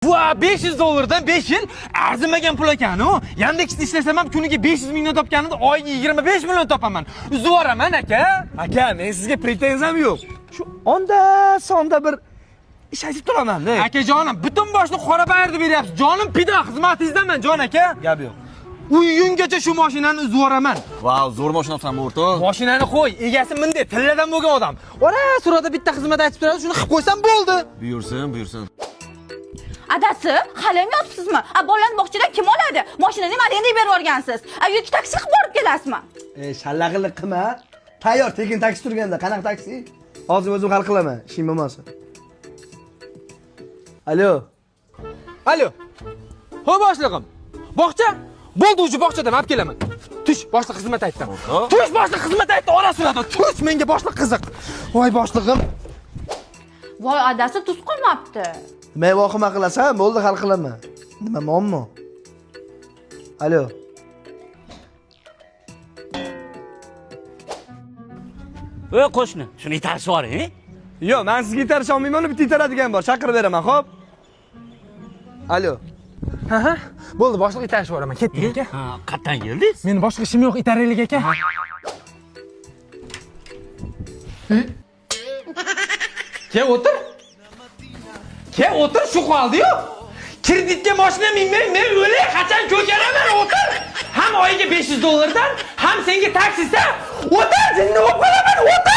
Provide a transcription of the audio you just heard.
Va 500 dollardan 5 yil arzimagan pul ekan-ku. Yandexda ishlasam ham kuniga 500 mingdan topganimda oyiga 25 million topaman. Uzoraman aka. Aka, men sizga pretenziyam yo'q. Shu onda sonda bir ish aytib turaman-da. Akajonim, butun boshni qora bayirda beryapsiz. Jonim pido xizmatingizdaman, jon aka. Gap yo'q. Uyungacha shu mashinani uzoraman. Vau, zo'r mashina olibsan bu o'rtoq. Mashinani qo'y, egasi minday tilladan bo'lgan odam. Ora, surada bitta xizmat aytib turadi, shuni qilib qo'ysam bo'ldi. Buyursin. Adasi, qalin yotibsizmi? Bolani bog'chadan kim oladi? Mashinani nima endi berib yuborgansiz? Yoki taksi qilib borib kelasizmi? Shallaqlik qilma. Tayyor tekin taksi turganda, qanaqa taksi? Hozir o'zim hal qilaman, ishim bo'lmasa. Alo. Ho boshlig'im. Bog'cha? Bo'ldi, o'sha bog'chadan olib kelaman. Tush, boshliq xizmat aytdim. Tush, boshliq xizmat aytdi, ora suradi. Tush, menga boshliq qiziq. Voy boshlig'im. Voy, adasi tuz qolmabdi. Men vohima qilasan, bo'ldi hal qilaman. Nima muammo? Ey qo'shni, shuni itarishib yuboring. Yo'q, men sizga itarisha olmayman, bitta itaradigan bor. Chaqirib beraman, xo'p? Ha. Bo'ldi, boshliq itarishib yuboraman. Ketdik aka. Ha, qayerdan keldingiz? Meni boshqa ishim yo'q, itaraylik aka. Ke o'tir, shu qoldi-yu. Kreditga mashina minmay, men o'lay, qachon ko'karaman, o'tir. Ham oyiga 500 dollardan, ham senga taksida. O'tir, jinni bo'lib qolaman, o'tir.